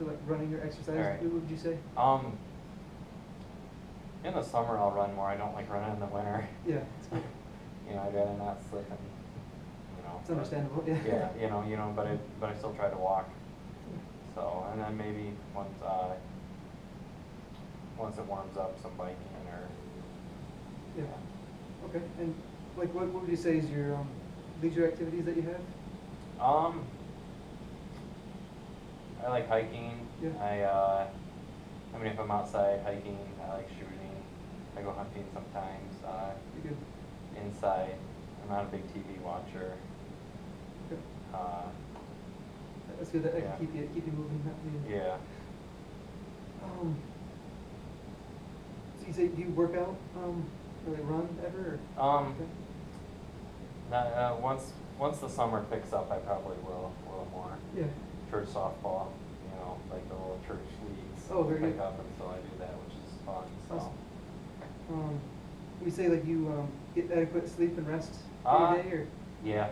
for like running or exercise? Alright. What would you say? In the summer I'll run more. I don't like running in the winter. Yeah, it's good. You know, I'd rather not slip and, you know. It's understandable, yeah. Yeah, you know, but I still try to walk. So, and then maybe once it warms up, some biking or. Yeah. Okay. And like, what would you say is your leisure activities that you have? I like hiking. Yeah. I mean, if I'm outside hiking, I like shooting. I go hunting sometimes. Pretty good. Inside, I'm not a big TV watcher. Okay. That's good. That Yeah. can keep you moving. Yeah. So you say, do you work out or like run ever? Or? Okay. Once the summer picks up, I probably will a little more. Yeah. Church softball, you know, like the little church leagues. Oh, very pick good. up, and so I do that, which is fun. So. Awesome. We say like you get adequate sleep and rest every day, or Yeah.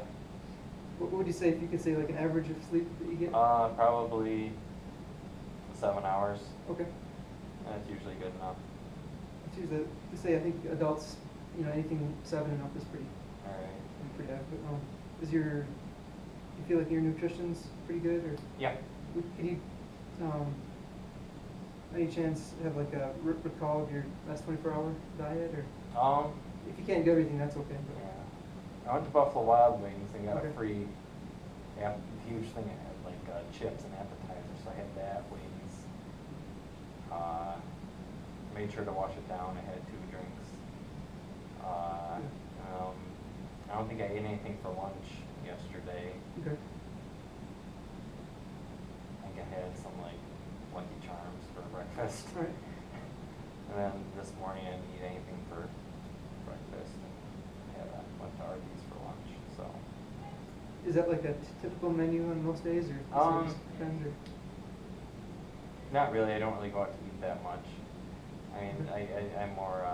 what would you say if you could say like an average of sleep that you get? Probably 7 hours. Okay. That's usually good enough. It's usually, to say I think adults, you know, anything 7 and up is pretty Alright. adequate. You feel like your nutrition's pretty good, or Yeah. can you, any chance have like a recall of your last 24-hour diet, or if you can't do everything, that's okay. But. Yeah. I went to Buffalo Wild Wings and got Okay. a free huge thing. It had like chips and appetizers, so I had that, wings. Made sure to wash it down. I had 2 drinks. I don't think I ate anything for lunch yesterday. Okay. I think I had some like Lucky Charms for breakfast. All right. And then this morning I didn't eat anything for breakfast. And went to Arby's for lunch. So. Is that like a typical menu on most days, or just depends, or? Not really. I don't really go out to eat that much. I mean, I'm more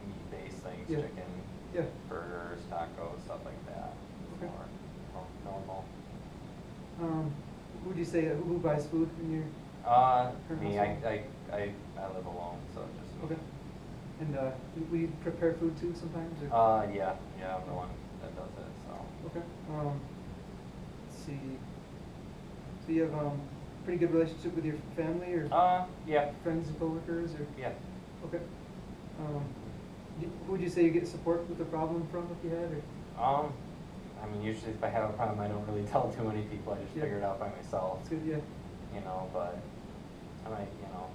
meat-based things, Yeah. chicken, Yeah. burgers, tacos, stuff like that. It's Okay. more normal. Would you say who buys food in your? Me. household? I live alone, so just me. Okay. And will you prepare food too sometimes? Or? Yeah, I'm the one that does it. So. Okay. Let's see. So you have pretty good relationship with your family, or Yeah. friends and coworkers, or? Yeah. Okay. Who would you say you get support with the problem from, if you had, or? I mean, usually if I have a problem, I don't really tell too many people. I just Yeah. figure it out by myself. That's good. Yeah. You know, but I might, you know,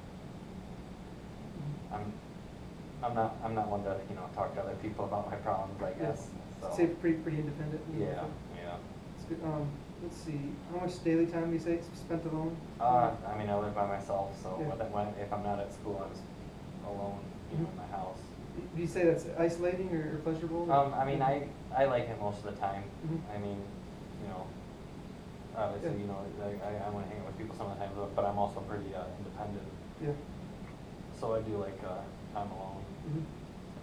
I'm not one to, you know, talk to other people about my problems, I guess. Yeah. So. Say pretty independent. Yeah. That's good. Let's see. How much daily time do you say spent alone? I mean, I live by myself, so Yeah. if I'm not at school, I'm just alone, you know, in my house. Do you say that's isolating or pleasurable? I mean, I like it most of the time. Mhm. I mean, you know, obviously, Yeah. you know, I want to hang out with people sometimes, but I'm also pretty independent. Yeah. So I do like time alone. Mhm. So,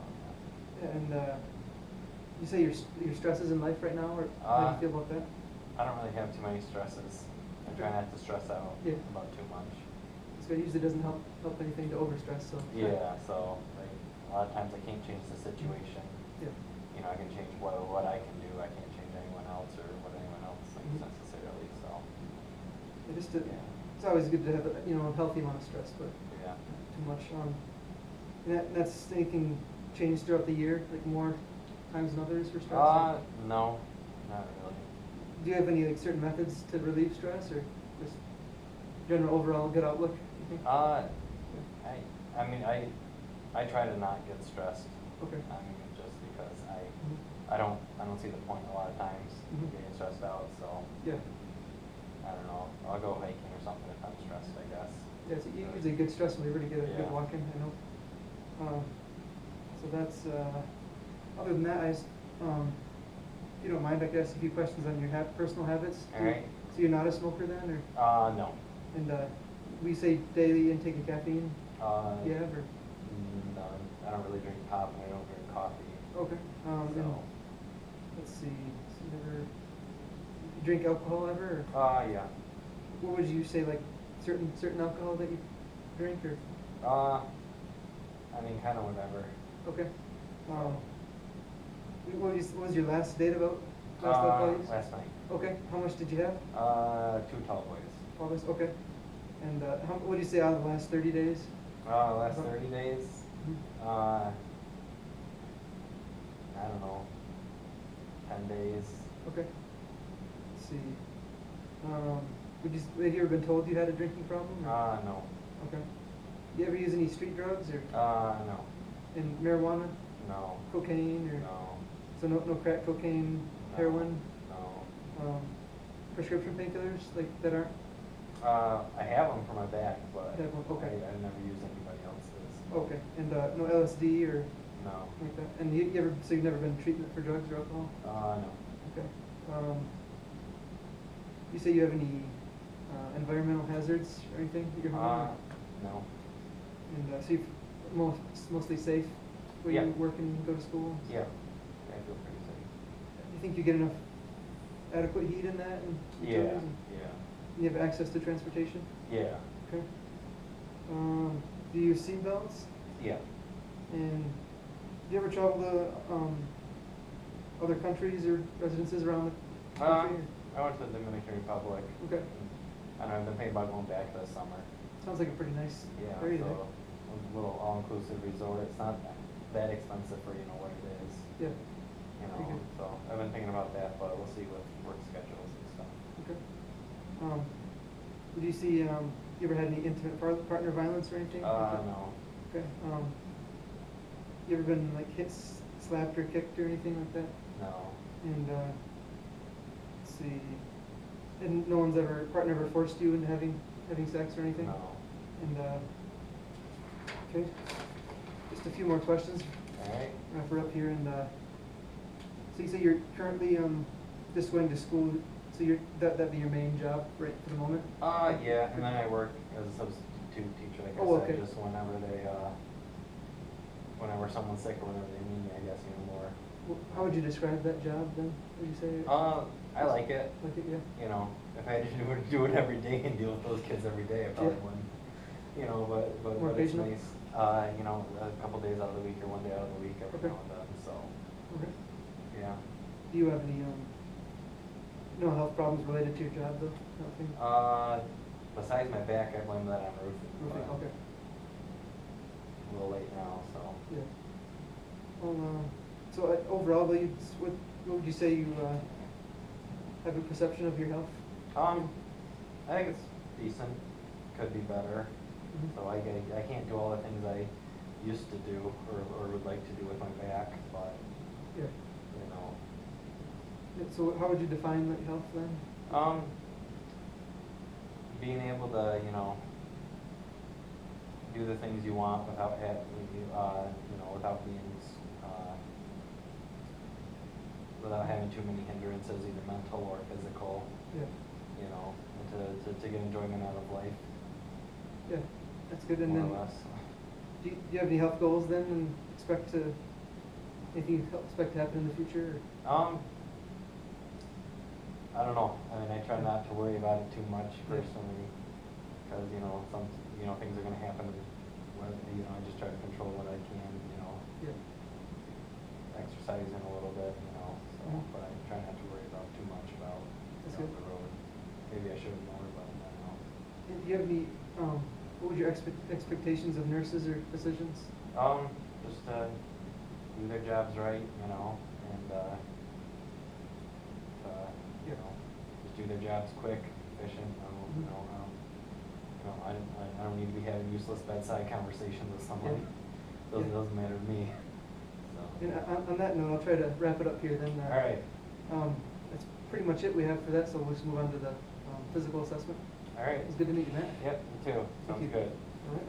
Yeah, and you say your stresses in life right now, or how do you feel about that? I don't really have too many stresses. I try not to stress out Yeah. about too much. So it usually doesn't help anything to overstress. So. Yeah, so like a lot of times I can't change the situation. Yeah. You know, I can change what I can do. I can't change anyone else or what anyone else thinks Mhm. necessarily. So. It's always good to have a healthy amount of stress, but Yeah. not too much. And that's anything changed throughout the year, like more times than others for stress? Or? No, not really. Do you have any like certain methods to relieve stress, or just general overall good outlook, you think? I mean, I try to not get stressed. Okay. I mean, just because Mhm. I don't see the point a lot of times Mhm. getting stressed out. So Yeah. I don't know. I'll go hiking or something if I'm stressed, I guess. Yeah, it's usually a good stress reliever to get a good Yeah. walk in, I know. So that's, other than that, if you don't mind, I could ask a few questions on your personal habits. All right. So you're not a smoker then, or? No. And we say daily intake of caffeine? Yeah, or? No, I don't really drink pop and I don't drink coffee. Okay. And So. let's see. So you drink alcohol ever? Or? Yeah. what would you say, like, certain alcohol that you drink, or? I mean, kind of whatever. Okay. What was your last date about? Last alcohol use? Last night. Okay. How much did you have? 2 tall boys. All this. Okay. And what do you say out of the last 30 days? Last 30 days. Mhm. I don't know. 10 days. Okay. Let's see. Have you ever been told you had a drinking problem? Or? No. Okay. You ever use any street drugs, or? No. And marijuana? No. Cocaine, or? No. So no crack cocaine, No. heroin? No. Prescription painkillers, like, that aren't? I have them for my back, but You have 'em, okay. I never use anybody else's. Okay. And no LSD or No. like that? And so you've never been in treatment for drugs or alcohol? No. Okay. You say you have any environmental hazards or anything at your home? No. And so you're mostly safe where Yeah. you work and go to school? Yeah. I feel pretty safe. You think you get enough adequate heat in that? And Yeah. utilities, and Yeah. you have access to transportation? Yeah. Okay. Do you use seat belts? Yeah. And do you ever travel to other countries or residences around the country? I went to the Dominican Republic. Okay. And I've been thinking about going back this summer. Sounds like a pretty nice Yeah, area so a little all-inclusive resort. It's not that expensive for, what it is. there. You Very know, good. so I've been thinking about that, but we'll see with work schedules and stuff. Yeah. Okay. Would you see, you ever had any intimate partner violence or anything? No. Okay. You ever been like hit, slapped or kicked or anything like that? No. And let's see. And no one's partner ever forced you into having sex or anything? No. And okay. Just a few more questions. All right. Wrap her up here. And so you say you're currently just going to school. So that'd be your main job right for the moment? Yeah, and then I work as a substitute teacher, like I Okay. said, just whenever whenever someone's sick or whenever they need me, I guess, more. Well, how would you describe that job then? Would you say? I like it. Like it, yeah. If I had to do it every day and deal with those kids every day, I probably Yeah. wouldn't. More But it's occasional? nice. A couple days out of the week or one day out of the week every Okay. now and then, so, Okay. yeah. Do you have any no health problems related to your job though? Nothing? Besides my back, I blame that on roofing. Roofing, but okay. A little late now, so. Yeah. Well, so overall, what would you say you have a perception of your health? I think it's decent. Could be better. Mhm. So I can't do all the things I used to do or would like to do with my back, but Yeah. you know. So how would you define like health then? Being able to, do the things you want without without being, without having too many hindrances, either mental or physical. Yeah. And to get enjoyment out of life. Yeah, that's good. And more then, or less. do you have any health goals then, and anything you expect to happen in the future? Or? I don't know. I mean, I try not to worry about it too much Yeah. personally, because things are going to happen. I just try to control what I can. Yeah. Exercising a little bit. So, Mhm. but I try not to worry about too much about That's the good. road. Maybe I should have more, but I don't know. And do you have any? What would your expectations of nurses or physicians? Just do their jobs right, and Yeah. just do their jobs quick, efficient. Mhm. I don't need to be having useless bedside conversations with someone. Yeah. Doesn't matter to me. So. And on that note, I'll try to wrap it up here then. All right. That's pretty much it we have for that, so we'll just move on to the physical assessment. All right. It's good to meet you, Matt. Yep, you too. Thank Sounds you. good. All right.